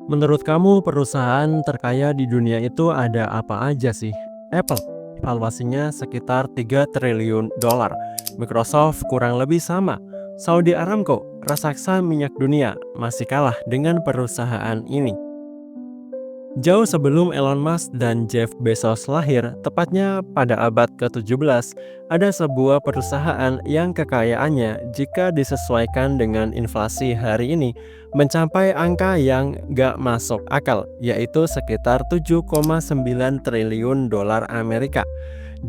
Menurut kamu perusahaan terkaya di dunia itu ada apa aja sih? Apple, valuasinya sekitar 3 triliun dolar. Microsoft kurang lebih sama. Saudi Aramco, raksasa minyak dunia, masih kalah dengan perusahaan ini. Jauh sebelum Elon Musk dan Jeff Bezos lahir, tepatnya pada abad ke-17, ada sebuah perusahaan yang kekayaannya jika disesuaikan dengan inflasi hari ini mencapai angka yang gak masuk akal, yaitu sekitar 7,9 triliun dolar Amerika.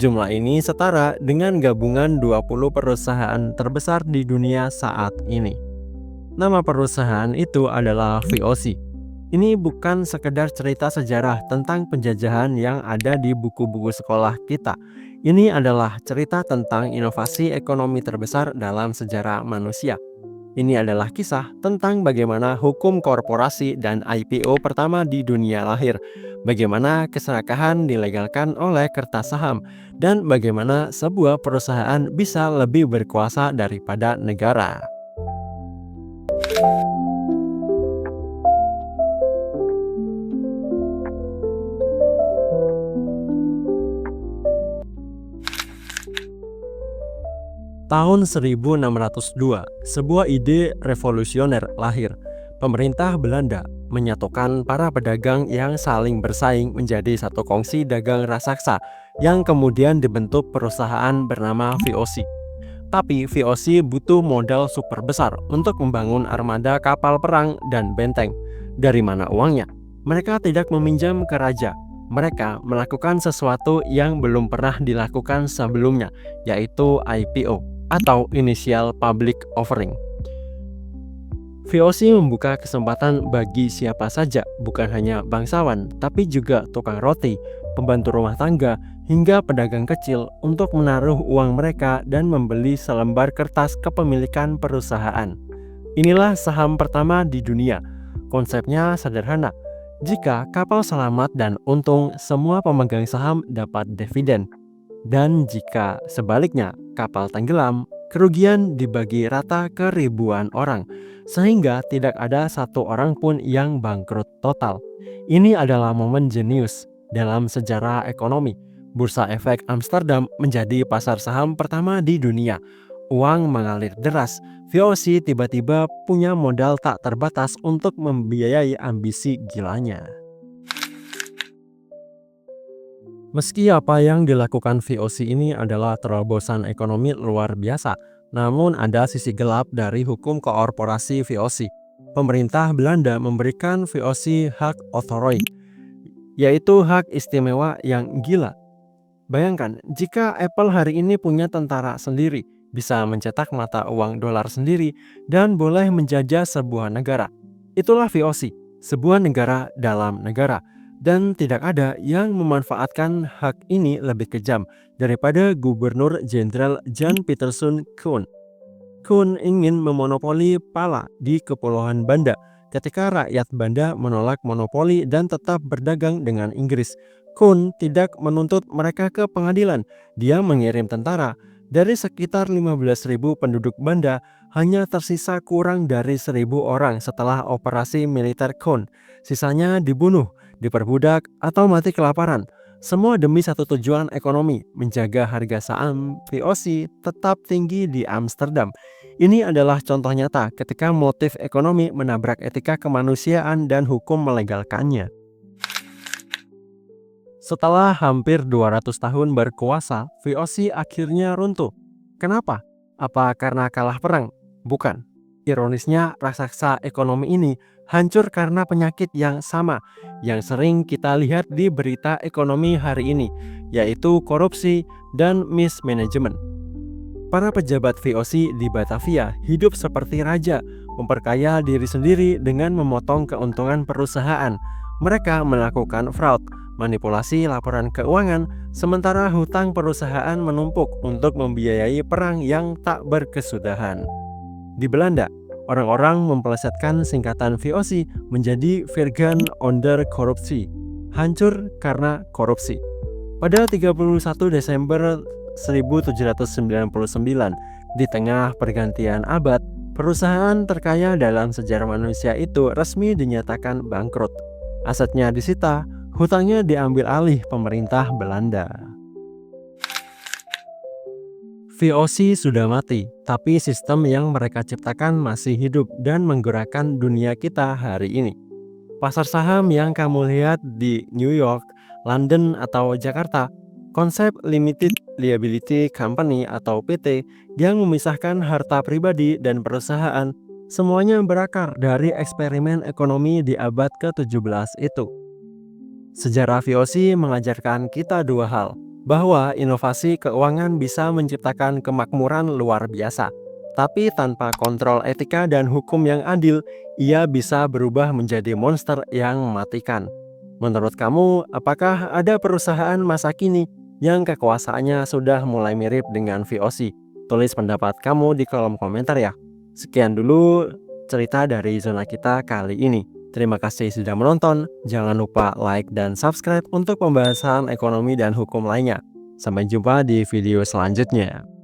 Jumlah ini setara dengan gabungan 20 perusahaan terbesar di dunia saat ini. Nama perusahaan itu adalah VOC. Ini bukan sekedar cerita sejarah tentang penjajahan yang ada di buku-buku sekolah kita. Ini adalah cerita tentang inovasi ekonomi terbesar dalam sejarah manusia. Ini adalah kisah tentang bagaimana hukum korporasi dan IPO pertama di dunia lahir, bagaimana keserakahan dilegalkan oleh kertas saham, dan bagaimana sebuah perusahaan bisa lebih berkuasa daripada negara. Tahun 1602, sebuah ide revolusioner lahir. Pemerintah Belanda menyatukan para pedagang yang saling bersaing menjadi satu kongsi dagang raksasa yang kemudian dibentuk perusahaan bernama VOC. Tapi VOC butuh modal super besar untuk membangun armada kapal perang dan benteng. Dari mana uangnya? Mereka tidak meminjam ke raja. Mereka melakukan sesuatu yang belum pernah dilakukan sebelumnya, yaitu IPO atau Initial Public Offering. VOC membuka kesempatan bagi siapa saja, bukan hanya bangsawan, tapi juga tukang roti, pembantu rumah tangga, hingga pedagang kecil untuk menaruh uang mereka dan membeli selembar kertas kepemilikan perusahaan. Inilah saham pertama di dunia. Konsepnya sederhana. Jika kapal selamat dan untung, semua pemegang saham dapat dividen. Dan jika sebaliknya kapal tenggelam, kerugian dibagi rata ke ribuan orang, sehingga tidak ada satu orang pun yang bangkrut total. Ini adalah momen jenius dalam sejarah ekonomi. Bursa Efek Amsterdam menjadi pasar saham pertama di dunia. Uang mengalir deras. VOC tiba-tiba punya modal tak terbatas untuk membiayai ambisi gilanya. Meski apa yang dilakukan VOC ini adalah terobosan ekonomi luar biasa, namun ada sisi gelap dari hukum korporasi VOC. Pemerintah Belanda memberikan VOC hak oktrooi, yaitu hak istimewa yang gila. Bayangkan, jika Apple hari ini punya tentara sendiri, bisa mencetak mata uang dolar sendiri, dan boleh menjajah sebuah negara. Itulah VOC, sebuah negara dalam negara. Dan tidak ada yang memanfaatkan hak ini lebih kejam daripada Gubernur Jenderal Jan Pieterszoon Koen. Koen ingin memonopoli pala di Kepulauan Banda ketika rakyat Banda menolak monopoli dan tetap berdagang dengan Inggris. Koen tidak menuntut mereka ke pengadilan. Dia mengirim tentara. Dari sekitar 15.000 penduduk Banda, hanya tersisa kurang dari 1.000 orang setelah operasi militer Koen. Sisanya dibunuh, diperbudak, atau mati kelaparan. Semua demi satu tujuan ekonomi, menjaga harga saham VOC tetap tinggi di Amsterdam. Ini adalah contoh nyata ketika motif ekonomi menabrak etika kemanusiaan dan hukum melegalkannya. Setelah hampir 200 tahun berkuasa, VOC akhirnya runtuh. Kenapa? Apa karena kalah perang? Bukan. Ironisnya, raksasa ekonomi ini hancur karena penyakit yang sama yang sering kita lihat di berita ekonomi hari ini, yaitu korupsi dan mismanagement. Para pejabat VOC di Batavia hidup seperti raja, memperkaya diri sendiri dengan memotong keuntungan perusahaan. Mereka melakukan fraud, manipulasi laporan keuangan, sementara hutang perusahaan menumpuk untuk membiayai perang yang tak berkesudahan. Di Belanda, orang-orang mempelesetkan singkatan VOC menjadi Virgan onder Corruptie, hancur karena korupsi. Pada 31 Desember 1799, di tengah pergantian abad, Perusahaan terkaya dalam sejarah manusia itu resmi dinyatakan bangkrut. Asetnya disita, hutangnya diambil alih pemerintah Belanda. VOC sudah mati, tapi sistem yang mereka ciptakan masih hidup dan menggerakkan dunia kita hari ini. Pasar saham yang kamu lihat di New York, London, atau Jakarta, konsep Limited Liability Company atau PT yang memisahkan harta pribadi dan perusahaan, semuanya berakar dari eksperimen ekonomi di abad ke-17 itu. Sejarah VOC mengajarkan kita dua hal, bahwa inovasi keuangan bisa menciptakan kemakmuran luar biasa. Tapi tanpa kontrol etika dan hukum yang adil, ia bisa berubah menjadi monster yang mematikan. Menurut kamu, apakah ada perusahaan masa kini yang kekuasaannya sudah mulai mirip dengan VOC? Tulis pendapat kamu di kolom komentar ya. Sekian dulu cerita dari zona kita kali ini. Terima kasih sudah menonton. Jangan lupa like dan subscribe untuk pembahasan ekonomi dan hukum lainnya. Sampai jumpa di video selanjutnya.